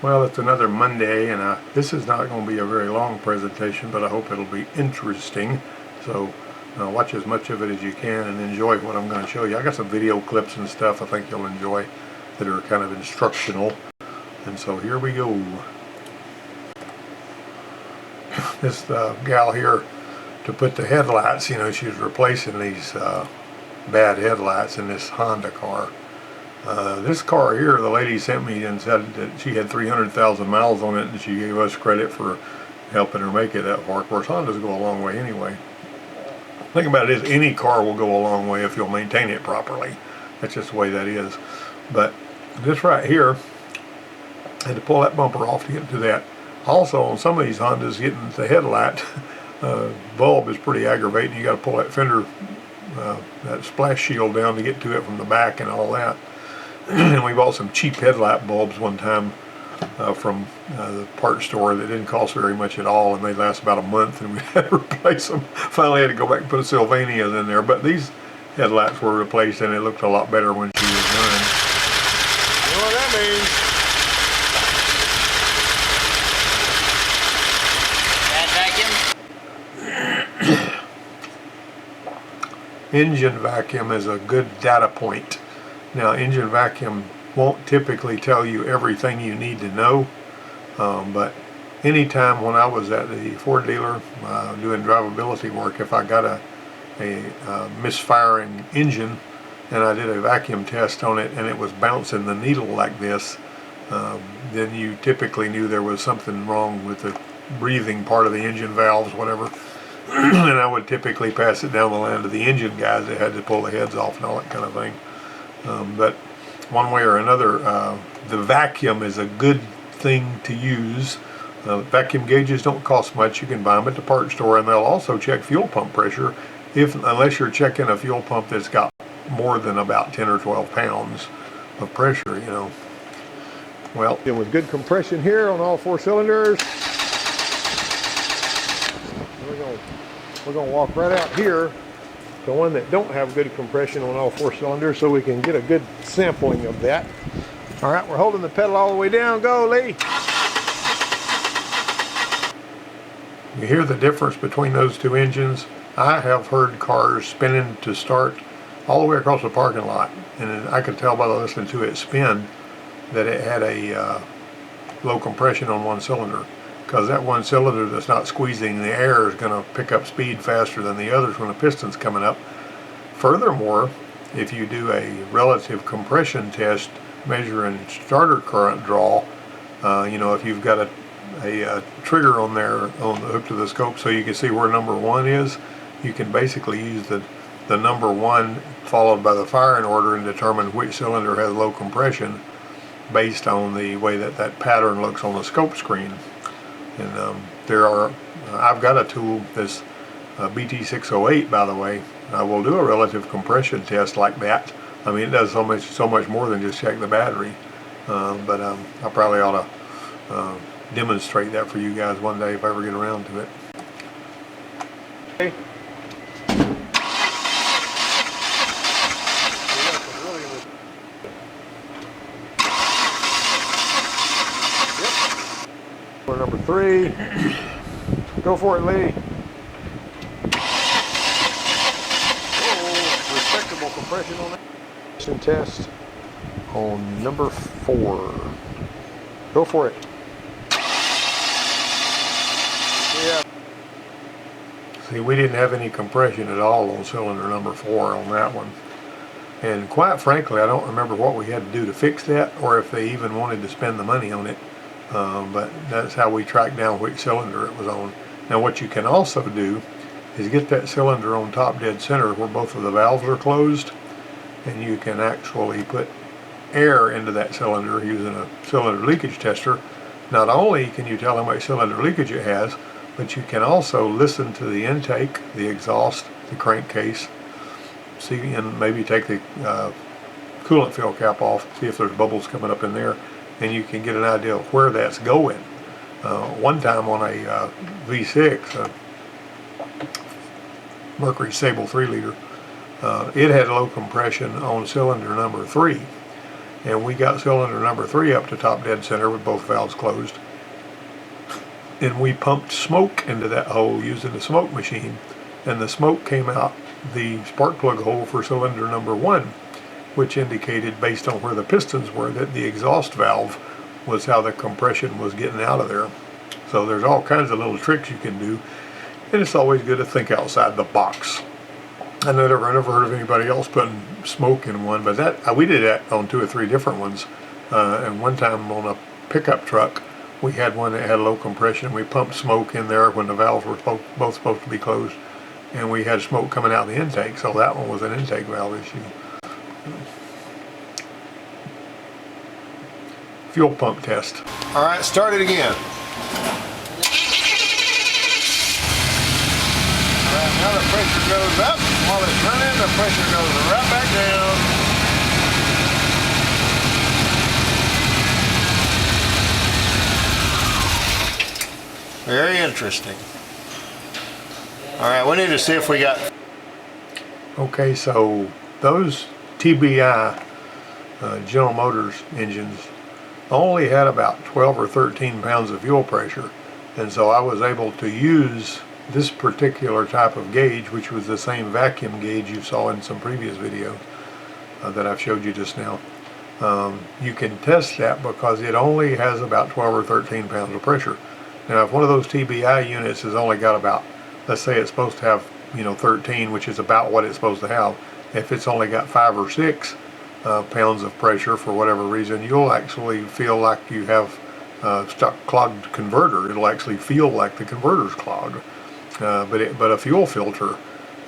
Well, it's another Monday, and this is not going to be a very long presentation, but I hope it'll be interesting. So watch as much of it as you can and enjoy what I'm going to show you. I got some video clips and stuff I think you'll enjoy that are kind of instructional. And so here we go. This gal here, to put the headlights, you know, she's replacing these bad headlights in this Honda car. This car here, the lady sent me and said that she had 300,000 miles on it, and she gave us credit for helping her make it that far. Of course, Hondas go a long way anyway. The thing about it is, any car will go a long way if you'll maintain it properly. That's just the way that is. But this right here, I had to pull that bumper off to get to that. Also, on some of these Hondas, getting the headlight bulb is pretty aggravating. You got to pull that fender, that splash shield down to get to it from the back and all that. And we bought some cheap headlight bulbs one time from the parts store that didn't cost very much at all, and they last about a month, and we had to replace them. Finally had to go back and put a Sylvanias in there, but these headlights were replaced and it looked a lot better when she was done. You know what that means? Bad vacuum? Engine vacuum is a good data point. Now, engine vacuum won't typically tell you everything you need to know, but anytime when I was at the Ford dealer doing drivability work, if I got a misfiring engine and I did a vacuum test on it and it was bouncing the needle like this, then you typically knew there was something wrong with the breathing part of the engine valves, whatever. And I would typically pass it down the line to the engine guys that had to pull the heads off and all that kind of thing. But one way or another, the vacuum is a good thing to use. Vacuum gauges don't cost much. You can buy them at the parts store, and they'll also check fuel pump pressure, unless you're checking a fuel pump that's got more than about 10 or 12 pounds of pressure, you know. Well, with good compression here on all 4 cylinders, we're going to walk right out here, the one that don't have good compression on all 4 cylinders, so we can get a good sampling of that. All right, we're holding the pedal all the way down. Go, Lee. You hear the difference between those 2 engines? I have heard cars spinning to start all the way across the parking lot, and I could tell by listening to it spin that it had a low compression on 1 cylinder. Because that 1 cylinder that's not squeezing the air is going to pick up speed faster than the others when the piston's coming up. Furthermore, if you do a relative compression test measuring starter current draw, you know, if you've got a trigger on there on the hook to the scope so you can see where number 1 is, you can basically use the number 1 followed by the firing order and determine which cylinder has low compression based on the way that pattern looks on the scope screen. And I've got a tool, this BT608, by the way. I will do a relative compression test like that. I mean, it does so much more than just check the battery. But I probably ought to demonstrate that for you guys one day if I ever get around to it. Okay. Number 3. Go for it, Lee. Respectable compression on that. Test on number 4. Go for it. Yeah. See, we didn't have any compression at all on cylinder number 4 on that one. And quite frankly, I don't remember what we had to do to fix that, or if they even wanted to spend the money on it. But that's how we tracked down which cylinder it was on. Now what you can also do is get that cylinder on top dead center where both of the valves are closed, and you can actually put air into that cylinder using a cylinder leakage tester. Not only can you tell how much cylinder leakage it has, but you can also listen to the intake, the exhaust, the crankcase, see, and maybe take the coolant fill cap off, see if there's bubbles coming up in there, and you can get an idea of where that's going. One time on a V6, Mercury Sable 3 liter, it had low compression on cylinder number 3, and we got cylinder number 3 up to top dead center with both valves closed. And we pumped smoke into that hole using the smoke machine, and the smoke came out the spark plug hole for cylinder number 1, which indicated, based on where the pistons were, that the exhaust valve was how the compression was getting out of there. So there's all kinds of little tricks you can do, and it's always good to think outside the box. I never heard of anybody else putting smoke in one, but we did that on 2 or 3 different ones. And one time on a pickup truck, we had one that had low compression. We pumped smoke in there when the valves were both supposed to be closed, and we had smoke coming out the intake, so that one was an intake valve issue. Fuel pump test. All right, start it again. All right, now the pressure goes up. While it's running, the pressure goes right back down. Very interesting. All right, we need to see if we got... Okay, so those TBI General Motors engines only had about 12 or 13 pounds of fuel pressure, and so I was able to use this particular type of gauge, which was the same vacuum gauge you saw in some previous videos that I've showed you just now. You can test that because it only has about 12 or 13 pounds of pressure. Now, if one of those TBI units has only got about, let's say it's supposed to have, 13, which is about what it's supposed to have, if it's only got 5 or 6 pounds of pressure for whatever reason, you'll actually feel like you have stuck clogged converter. It'll actually feel like the converter's clogged. But a fuel filter,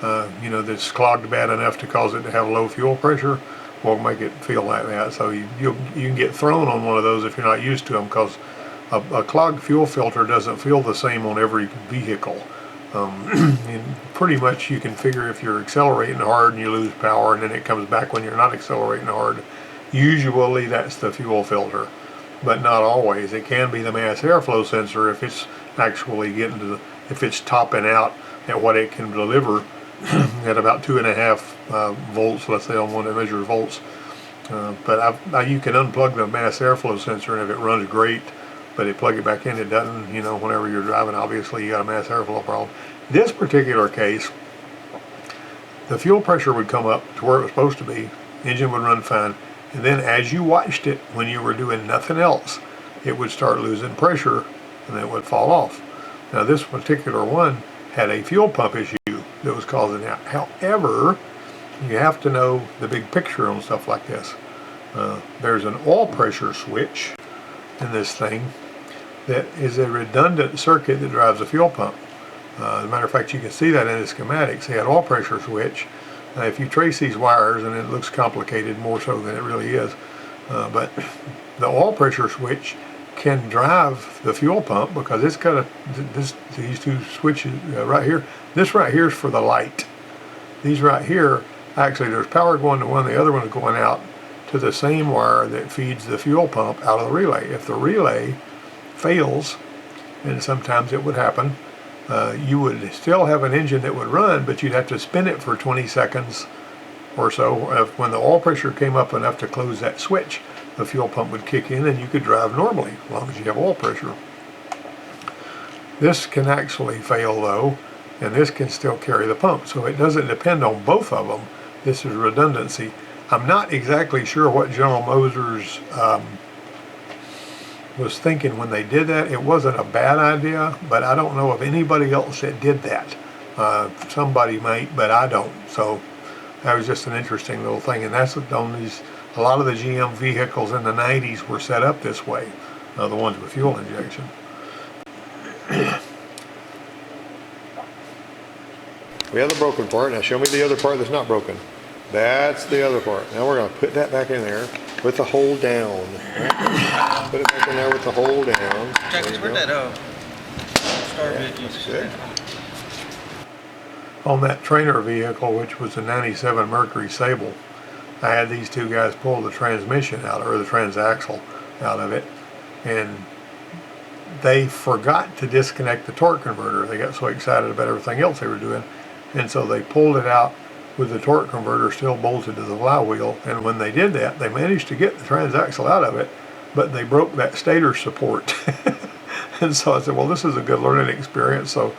that's clogged bad enough to cause it to have low fuel pressure, will make it feel like that. So you can get thrown on one of those if you're not used to them, because a clogged fuel filter doesn't feel the same on every vehicle. And pretty much you can figure if you're accelerating hard and you lose power, and then it comes back when you're not accelerating hard. Usually that's the fuel filter, but not always. It can be the mass airflow sensor if it's actually if it's topping out at what it can deliver at about 2.5 volts, let's say, on one that measures volts. But you can unplug the mass airflow sensor, and if it runs great, but you plug it back in, it doesn't. Whenever you're driving, obviously you got a mass airflow problem. This particular case, the fuel pressure would come up to where it was supposed to be, engine would run fine, and then as you watched it, when you were doing nothing else, it would start losing pressure, and then it would fall off. Now, this particular one had a fuel pump issue that was causing that. However, you have to know the big picture on stuff like this. There's an oil pressure switch in this thing that is a redundant circuit that drives a fuel pump. As a matter of fact, you can see that in the schematics. They had oil pressure switch. If you trace these wires, and it looks complicated, more so than it really is, but the oil pressure switch can drive the fuel pump because it's got these 2 switches right here. This right here is for the light. These right here, actually there's power going to one, the other one is going out to the same wire that feeds the fuel pump out of the relay. If the relay fails, and sometimes it would happen, you would still have an engine that would run, but you'd have to spin it for 20 seconds or so. When the oil pressure came up enough to close that switch, the fuel pump would kick in and you could drive normally as long as you have oil pressure. This can actually fail though, and this can still carry the pump, so it doesn't depend on both of them. This is redundancy. I'm not exactly sure what General Motors was thinking when they did that. It wasn't a bad idea, but I don't know of anybody else that did that. Somebody might, but I don't. So that was just an interesting little thing, and that's on these. A lot of the GM vehicles in the 90s were set up this way, the ones with fuel injection. We have the broken part. Now show me the other part that's not broken. That's the other part. Now we're going to put that back in there with the hole down. Right? Put it back in there with the hole down. Jackets, where'd that star bit you said? On that trainer vehicle, which was a 97 Mercury Sable, I had these 2 guys pull the transmission out, or the transaxle out of it, and they forgot to disconnect the torque converter. They got so excited about everything else they were doing, and so they pulled it out with the torque converter still bolted to the flywheel. And when they did that, they managed to get the transaxle out of it, but they broke that stator support. And so I said, well, this is a good learning experience. So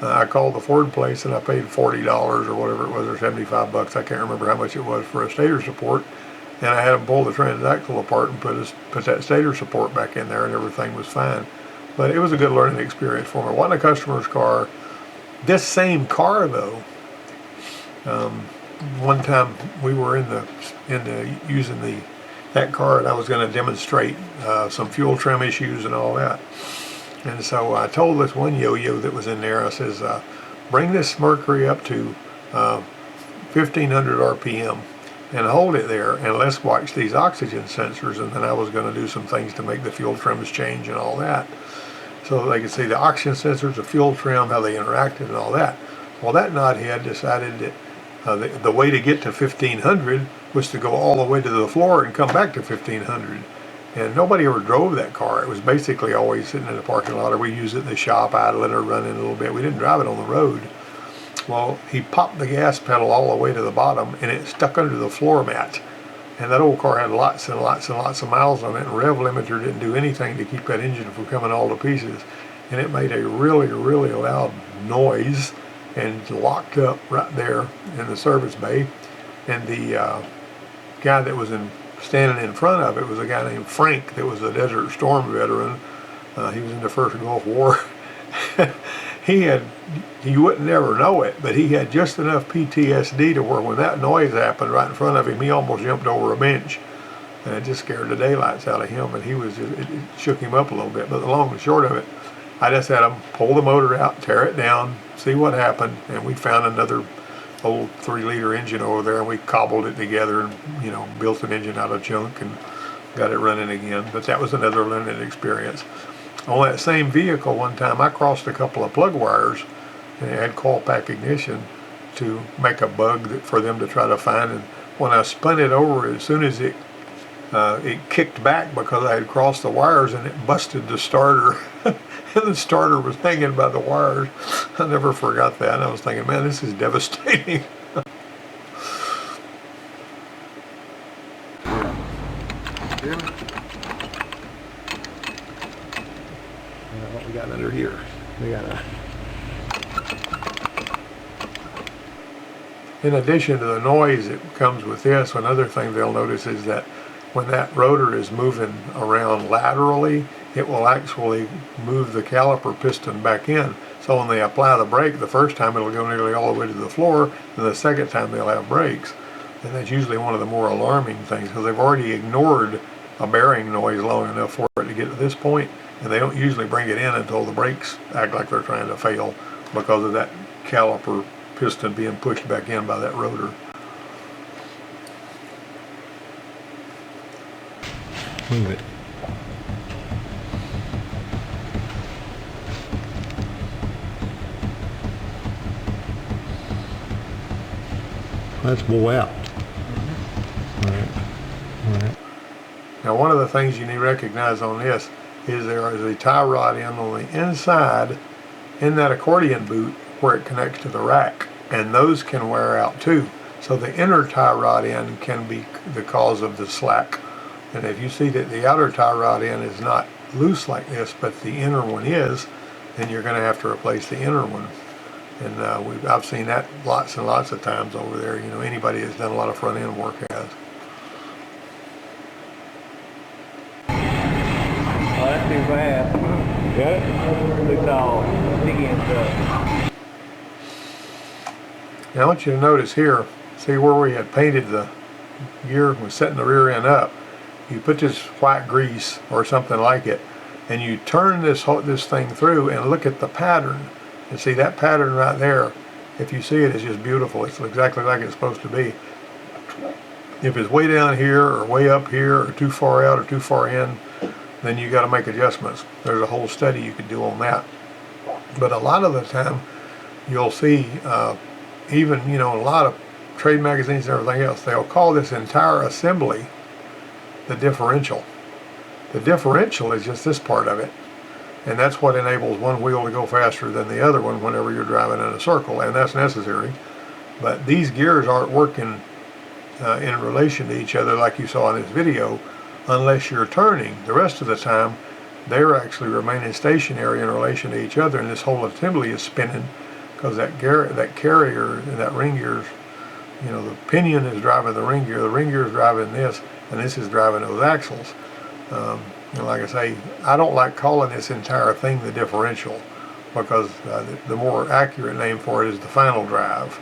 I called the Ford place and I paid $40 or whatever it was, or 75 bucks. I can't remember how much it was for a stator support. And I had them pull the transaxle apart and put that stator support back in there, and everything was fine. But it was a good learning experience for me. It wasn't a customer's car. This same car, though, one time we were using that car, and I was going to demonstrate some fuel trim issues and all that. And so I told this one yo-yo that was in there, I says, bring this Mercury up to 1500 RPM and hold it there, and let's watch these oxygen sensors. And then I was going to do some things to make the fuel trims change and all that, so they could see the oxygen sensors, the fuel trim, how they interacted and all that. Well, that knothead decided that the way to get to 1500 was to go all the way to the floor and come back to 1500. And nobody ever drove that car. It was basically always sitting in the parking lot, or we used it in the shop, idling or running a little bit. We didn't drive it on the road. Well, he popped the gas pedal all the way to the bottom, and it stuck under the floor mat. And that old car had lots and lots and lots of miles on it, and rev limiter didn't do anything to keep that engine from coming all to pieces. And it made a really, really loud noise and locked up right there in the service bay. And the guy that was standing in front of it was a guy named Frank that was a Desert Storm veteran. He was in the first Gulf War. You wouldn't never know it, but he had just enough PTSD to where when that noise happened right in front of him, he almost jumped over a bench. And it just scared the daylights out of him, and it shook him up a little bit. But the long and short of it, I just had him pull the motor out, tear it down, see what happened, and we found another old 3-liter engine over there, and we cobbled it together and built an engine out of junk and got it running again. But that was another learning experience. On that same vehicle, one time I crossed a couple of plug wires, and it had coil pack ignition to make a bug for them to try to find. And when I spun it over, as soon as it kicked back because I had crossed the wires, and it busted the starter. And the starter was hanging by the wires. I never forgot that. And I was thinking, man, this is devastating. What we got under here? We got In addition to the noise that comes with this, another thing they'll notice is that when that rotor is moving around laterally, it will actually move the caliper piston back in. So when they apply the brake, the first time it'll go nearly all the way to the floor, and the second time they'll have brakes. And that's usually one of the more alarming things, because they've already ignored a bearing noise long enough for it to get to this point, and they don't usually bring it in until the brakes act like they're trying to fail because of that caliper piston being pushed back in by that rotor. Move it. That's blow out. Right. Now, one of the things you need to recognize on this is there is a tie rod in on the inside in that accordion boot where it connects to the rack, and those can wear out too. So the inner tie rod end can be the cause of the slack. And if you see that the outer tie rod end is not loose like this, but the inner one is, then you're going to have to replace the inner one. And I've seen that lots and lots of times over there. Anybody that's done a lot of front end work has. Oh, that's too bad. Got it? Look at all big end stuff. Now I want you to notice here, see where we had painted the gear, was setting the rear end up. You put this white grease or something like it, and you turn this thing through and look at the pattern. And see that pattern right there, if you see it, it's just beautiful. It's exactly like it's supposed to be. If it's way down here or way up here or too far out or too far in, then you got to make adjustments. There's a whole study you could do on that. But a lot of the time, you'll see, even, a lot of trade magazines and everything else, they'll call this entire assembly the differential. The differential is just this part of it. And that's what enables one wheel to go faster than the other one whenever you're driving in a circle, and that's necessary. But these gears aren't working in relation to each other like you saw in this video unless you're turning. The rest of the time they're actually remaining stationary in relation to each other, and this whole assembly is spinning because that carrier and that ring gears, you know, the pinion is driving the ring gear is driving this, and this is driving those axles. And like I say, I don't like calling this entire thing the differential, because the more accurate name for it is the final drive.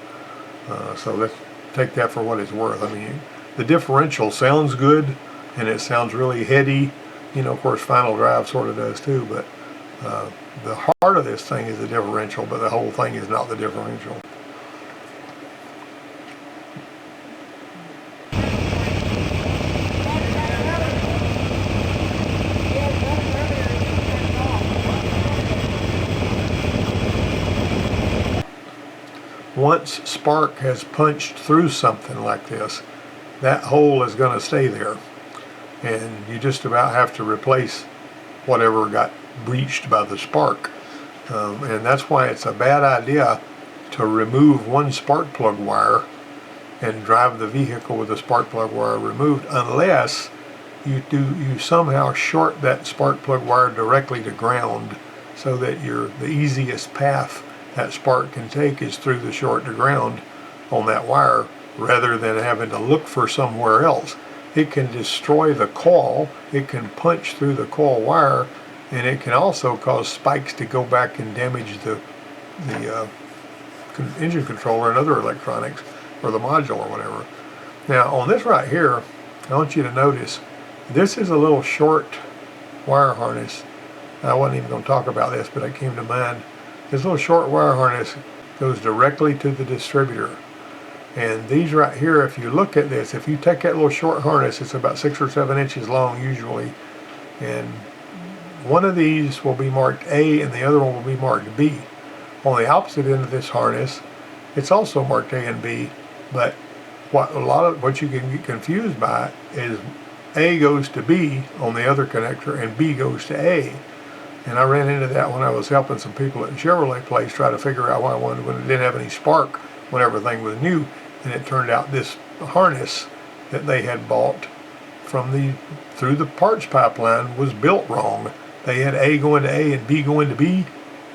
So let's take that for what it's worth. I mean, the differential sounds good, and it sounds really heady. You know, of course, final drive sort of does too, but the heart of this thing is the differential, but the whole thing is not the differential. Once spark has punched through something like this, that hole is going to stay there, and you just about have to replace whatever got breached by the spark. And that's why it's a bad idea to remove one spark plug wire and drive the vehicle with the spark plug wire removed, unless you somehow short that spark plug wire directly to ground, so that the easiest path that spark can take is through the short to ground on that wire, rather than having to look for somewhere else. It can destroy the coil, it can punch through the coil wire, and it can also cause spikes to go back and damage the engine controller and other electronics, or the module or whatever. Now on this right here, I want you to notice this is a little short wire harness. I wasn't even going to talk about this, but it came to mind. This little short wire harness goes directly to the distributor. And these right here, if you look at this, if you take that little short harness, it's about 6 or 7 inches long usually, and one of these will be marked A and the other one will be marked B. On the opposite end of this harness, it's also marked A and B, but what you can get confused by is A goes to B on the other connector and B goes to A. And I ran into that when I was helping some people at the Chevrolet place try to figure out why one when it didn't have any spark when everything was new. And it turned out this harness that they had bought through the parts pipeline was built wrong. They had A going to A and B going to B,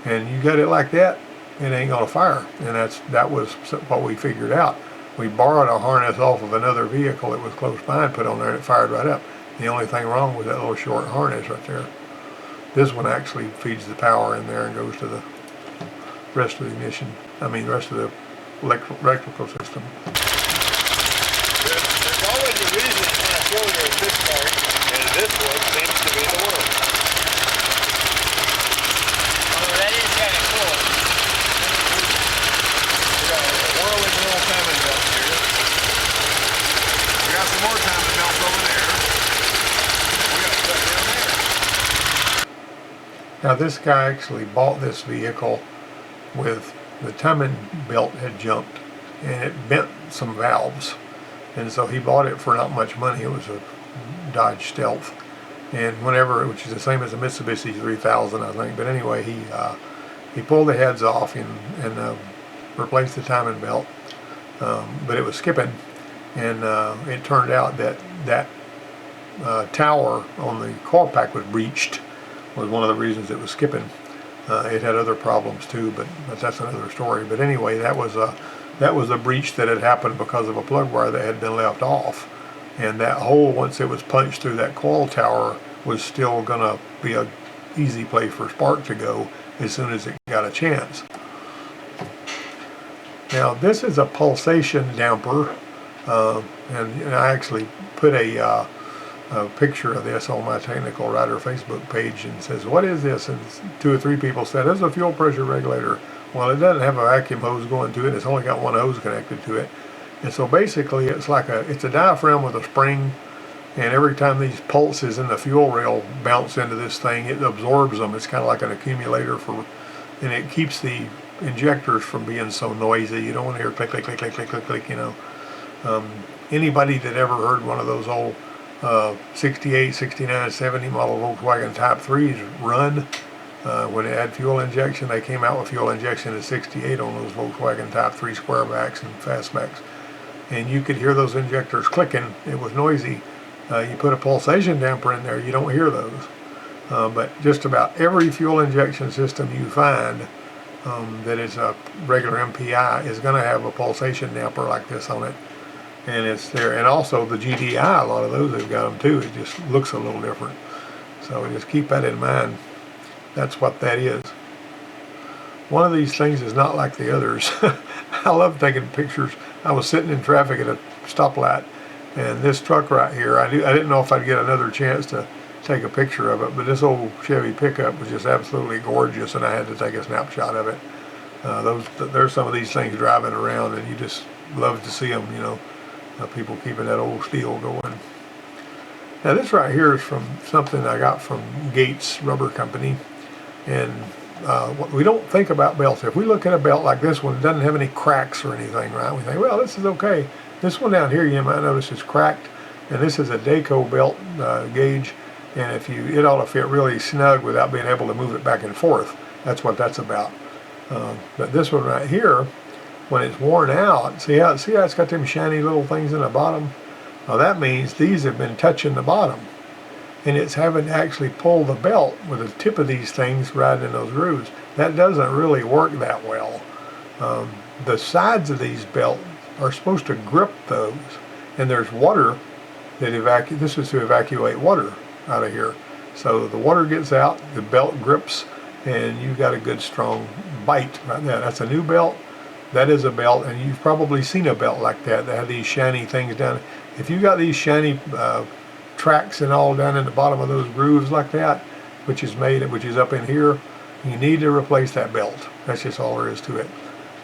and you got it like that, it ain't gonna fire. And that was what we figured out. We borrowed a harness off of another vehicle that was close by and put on there, and it fired right up. The only thing wrong was that little short harness right there. This one actually feeds the power in there and goes to the rest of the rest of the electrical system. There's always a reason when a failure of this part, and this one seems to be the worst. Oh, that is kind of cool. We got a whirling little timing belt here. We got some more timing belts over there. We got stuff down there. Now this guy actually bought this vehicle with the timing belt had jumped and it bent some valves, and so he bought it for not much money. It was a Dodge Stealth, and which is the same as a Mitsubishi 3000 I think, but anyway he pulled the heads off and replaced the timing belt, but it was skipping, and it turned out that tower on the coil pack was breached, was one of the reasons it was skipping. It had other problems too, but that's another story. But anyway, that was a breach that had happened because of a plug wire that had been left off, and that hole, once it was punched through that coil tower, was still gonna be a easy place for spark to go as soon as it got a chance. Now this is a pulsation damper, and I actually put a picture of this on my Technical Rider Facebook page, and says, what is this? And 2 or 3 people said, it's a fuel pressure regulator. Well, it doesn't have a vacuum hose going to it. It's only got one hose connected to it. And so basically it's a diaphragm with a spring, and every time these pulses in the fuel rail bounce into this thing, it absorbs them. It's kind of like an accumulator and it keeps the injectors from being so noisy. You don't want to hear click, click, click, click, click, click, click, you know. Anybody that ever heard one of those old 68, 69, 70 model Volkswagen Type 3s run, When they had fuel injection, they came out with fuel injection in '68 on those Volkswagen Type 3 squarebacks and fastbacks. And you could hear those injectors clicking. It was noisy. You put a pulsation damper in there, you don't hear those. But just about every fuel injection system you find that is a regular MPI is going to have a pulsation damper like this on it. And it's there. And also the GDI, a lot of those have got them too. It just looks a little different. So just keep that in mind. That's what that is. One of these things is not like the others. I love taking pictures. I was sitting in traffic at a stoplight, and this truck right here, I didn't know if I'd get another chance to take a picture of it, but this old Chevy pickup was just absolutely gorgeous, and I had to take a snapshot of it. There's some of these things driving around, and you just love to see them, you know, people keeping that old steel going. Now this right here is from something I got from Gates Rubber Company, and we don't think about belts. If we look at a belt like this one, it doesn't have any cracks or anything, right? We think, well, this is okay. This one down here, you might notice is cracked, and this is a Dayco belt gauge, and it ought to fit really snug without being able to move it back and forth. That's what that's about. But this one right here, when it's worn out, see how it's got them shiny little things in the bottom? Well, that means these have been touching the bottom, and it's having to actually pull the belt with the tip of these things right in those grooves. That doesn't really work that well. The sides of these belts are supposed to grip those, and there's water that this is to evacuate water out of here. So the water gets out, the belt grips, and you've got a good strong bite right there. That's a new belt. That is a belt, and you've probably seen a belt like that have these shiny things down. If you got these shiny tracks and all down in the bottom of those grooves like that, which is up in here, you need to replace that belt. That's just all there is to it.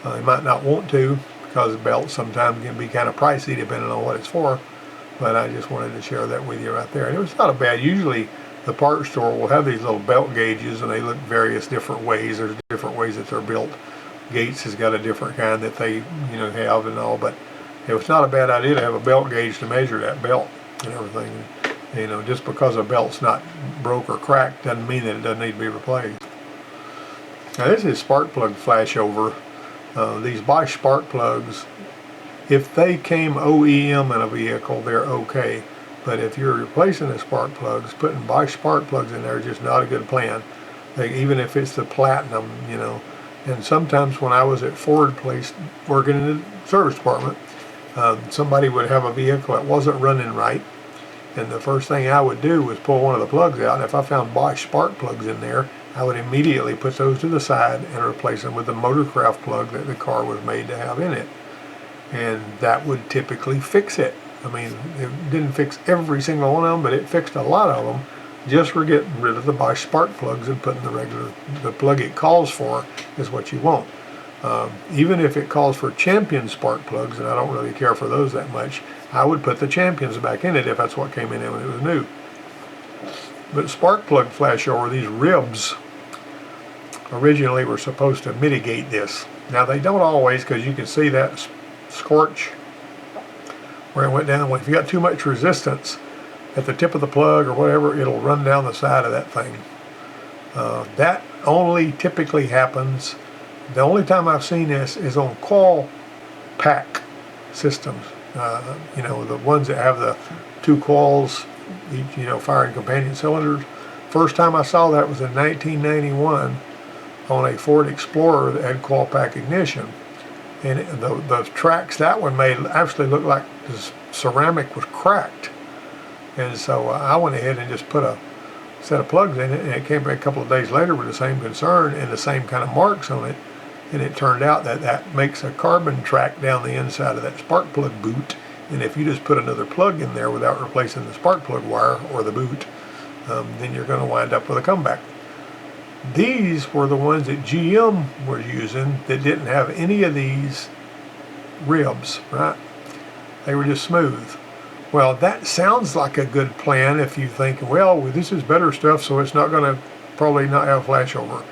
You might not want to, because belts sometimes can be kind of pricey depending on what it's for, but I just wanted to share that with you right there. And it was not a bad. Usually the parts store will have these little belt gauges, and they look various different ways. There's different ways that they're built. Gates has got a different kind that they have and all, but it was not a bad idea to have a belt gauge to measure that belt and everything. Just because a belt's not broke or cracked doesn't mean that it doesn't need to be replaced. Now this is spark plug flashover. These Bosch spark plugs, if they came OEM in a vehicle, they're okay. But if you're replacing the spark plugs, putting Bosch spark plugs in there is just not a good plan. Even if it's the platinum, And sometimes when I was at Ford place working in the service department, somebody would have a vehicle that wasn't running right, and the first thing I would do was pull one of the plugs out, and if I found Bosch spark plugs in there, I would immediately put those to the side and replace them with the Motorcraft plug that the car was made to have in it. And that would typically fix it. I mean, it didn't fix every single one of them, but it fixed a lot of them just for getting rid of the Bosch spark plugs and putting the plug it calls for is what you want. Even if it calls for Champion spark plugs, and I don't really care for those that much, I would put the Champions back in it if that's what came in when it was new. But spark plug flashover, these ribs originally were supposed to mitigate this. Now they don't always, because you can see that scorch where it went down. If you got too much resistance at the tip of the plug or whatever, it'll run down the side of that thing. That only typically happens, the only time I've seen this is on coil pack systems. The ones that have the two coils, each, fire and companion cylinders. First time I saw that was in 1991 on a Ford Explorer that had coil pack ignition. And the tracks that one made actually looked like the ceramic was cracked. And so I went ahead and just put a set of plugs in it, and it came back a couple of days later with the same concern and the same kind of marks on it. And it turned out that makes a carbon track down the inside of that spark plug boot. And if you just put another plug in there without replacing the spark plug wire or the boot, then you're going to wind up with a comeback. These were the ones that GM was using that didn't have any of these ribs, right? They were just smooth. Well, that sounds like a good plan if you think, well, this is better stuff, so it's not going to probably not have flashover.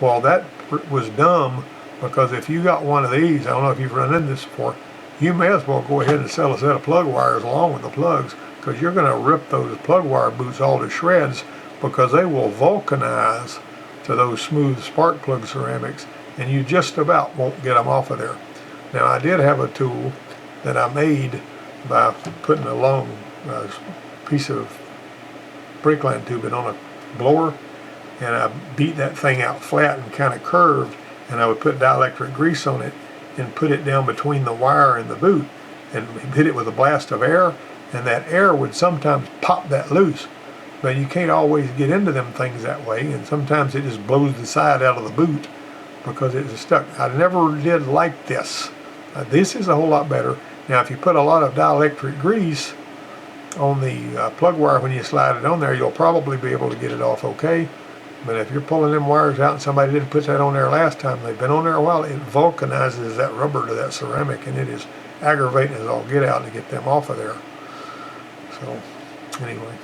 Well, that was dumb, because if you got one of these, I don't know if you've run into this before, you may as well go ahead and sell a set of plug wires along with the plugs, because you're going to rip those plug wire boots all to shreds, because they will vulcanize to those smooth spark plug ceramics, and you just about won't get them off of there. Now, I did have a tool that I made by putting a long piece of brake line tubing on a blower, and I beat that thing out flat and kind of curved, and I would put dielectric grease on it and put it down between the wire and the boot and hit it with a blast of air, and that air would sometimes pop that loose. But you can't always get into them things that way, and sometimes it just blows the side out of the boot because it's stuck. I never did like this. This is a whole lot better. Now, if you put a lot of dielectric grease on the plug wire when you slide it on there, you'll probably be able to get it off okay. But if you're pulling them wires out and somebody didn't put that on there last time, they've been on there a while, it vulcanizes that rubber to that ceramic, and it is aggravating as all get out to get them off of there. So, anyway.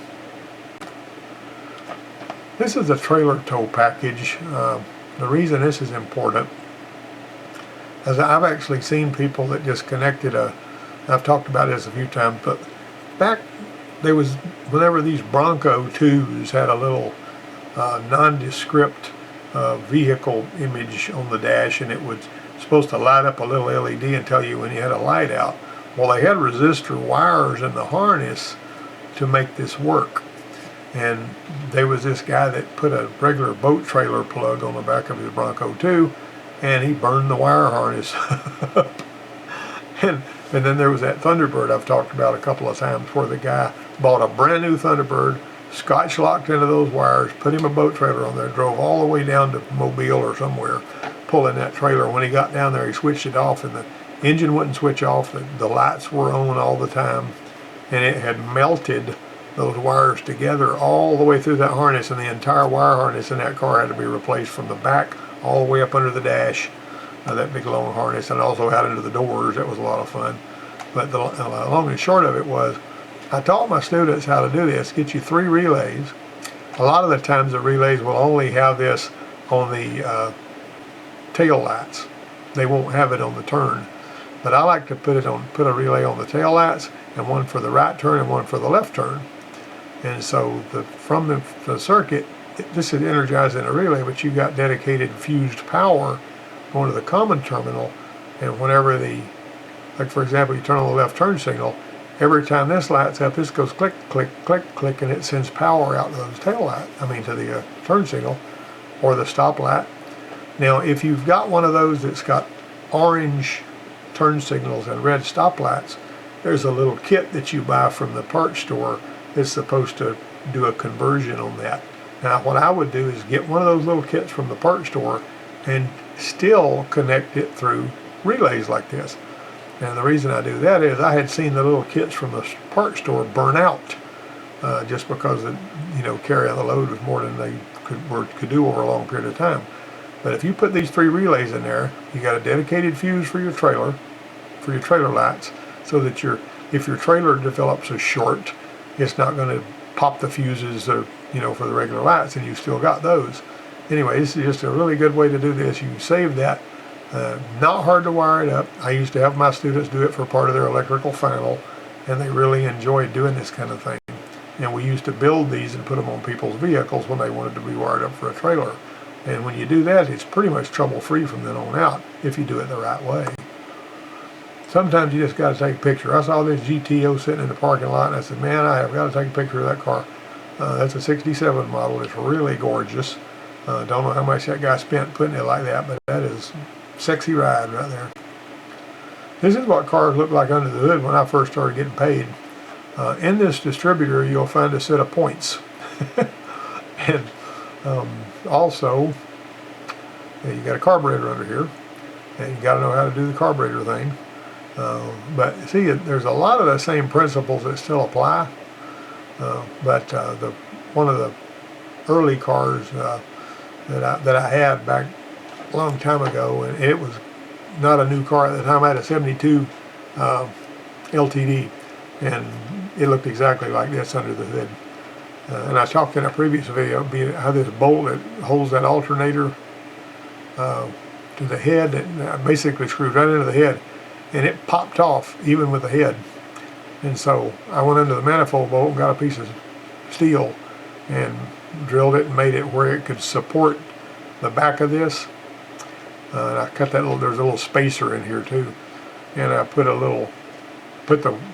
This is a trailer tow package. The reason this is important is I've actually seen people that just connected I've talked about this a few times, but back whenever these Bronco 2s had a little nondescript vehicle image on the dash, and it was supposed to light up a little LED and tell you when you had a light out. Well, they had resistor wires in the harness to make this work. And there was this guy that put a regular boat trailer plug on the back of his Bronco 2, and he burned the wire harness up. And then there was that Thunderbird I've talked about a couple of times, where the guy bought a brand new Thunderbird, scotch locked into those wires, put him a boat trailer on there, drove all the way down to Mobile or somewhere, pulling that trailer. When he got down there, he switched it off, and the engine wouldn't switch off. The lights were on all the time, and it had melted those wires together all the way through that harness, and the entire wire harness in that car had to be replaced from the back all the way up under the dash, that big long harness, and also out into the doors. That was a lot of fun. But the long and short of it was, I taught my students how to do this. Get you 3 relays. A lot of the times the relays will only have this on the tail lights. They won't have it on the turn. But I like to put a relay on the tail lights, and one for the right turn and one for the left turn. And so from the circuit, this is energizing a relay, but you got dedicated fused power going to the common terminal. And whenever like for example, you turn on the left turn signal, every time this lights up, this goes click, click, click, click, and it sends power out to those tail light. To the turn signal or the stop light. Now, if you've got one of those that's got orange turn signals and red stop lights, there's a little kit that you buy from the parts store that's supposed to do a conversion on that. Now, what I would do is get one of those little kits from the parts store and still connect it through relays like this. And the reason I do that is I had seen the little kits from the parts store burn out just because carrying the load was more than they could do over a long period of time. But if you put these 3 relays in there, you got a dedicated fuse for your trailer lights, so that if your trailer develops a short, it's not going to pop the fuses for the regular lights, and you've still got those. Anyway, this is just a really good way to do this. You can save that. Not hard to wire it up. I used to have my students do it for part of their electrical final, and they really enjoyed doing this kind of thing. And we used to build these and put them on people's vehicles when they wanted to be wired up for a trailer. And when you do that, it's pretty much trouble-free from then on out if you do it the right way. Sometimes you just got to take a picture. I saw this GTO sitting in the parking lot, and I said, man, I have got to take a picture of that car. That's a 67 model. It's really gorgeous. Don't know how much that guy spent putting it like that, but that is a sexy ride right there. This is what cars look like under the hood when I first started getting paid. In this distributor, you'll find a set of points. And also, you got a carburetor under here, and you got to know how to do the carburetor thing. But see, there's a lot of the same principles that still apply. But one of the early cars that I had back a long time ago, and it was not a new car at the time. I had a 72 LTD, and it looked exactly like this under the hood. And I talked in a previous video about how this bolt that holds that alternator to the head, that basically screws right into the head, and it popped off even with the head. And so I went into the manifold bolt and got a piece of steel and drilled it and made it where it could support the back of this. And I cut that little, there's a little spacer in here too. And I put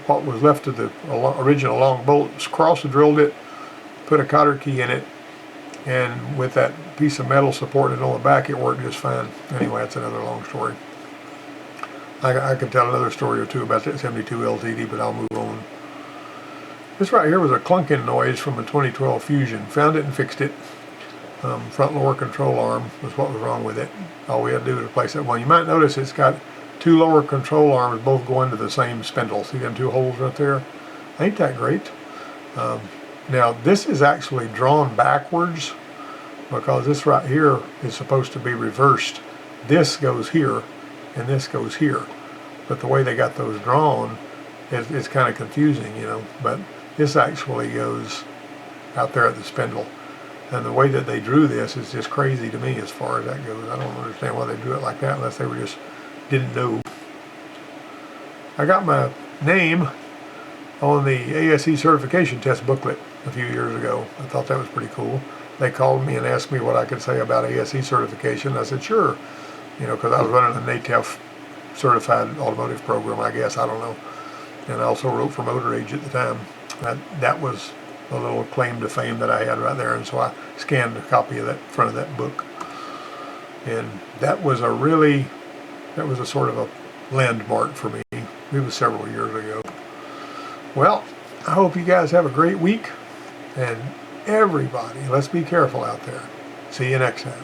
what was left of the original long bolt, cross-drilled it, put a cotter key in it, and with that piece of metal supported on the back, it worked just fine. Anyway, that's another long story. I could tell another story or two about that 72 LTD, but I'll move on. This right here was a clunking noise from a 2012 Fusion. Found it and fixed it. Front lower control arm was what was wrong with it. All we had to do was replace that one. You might notice it's got two lower control arms both going to the same spindle. See them two holes right there? Ain't that great? Now this is actually drawn backwards because this right here is supposed to be reversed. This goes here and this goes here. But the way they got those drawn, it's kind of confusing, you know. But this actually goes out there at the spindle. And the way that they drew this is just crazy to me as far as that goes. I don't understand why they drew it like that unless they were just didn't know. I got my name on the ASE certification test booklet a few years ago. I thought that was pretty cool. They called me and asked me what I could say about ASE certification. I said, sure. You know, because I was running an ATEF certified automotive program, I guess. I don't know. And I also wrote for Motor Age at the time. That was a little claim to fame that I had right there. And so I scanned a copy of that front of that book. And that was a sort of a landmark for me. It was several years ago. Well, I hope you guys have a great week. And everybody, let's be careful out there. See you next time.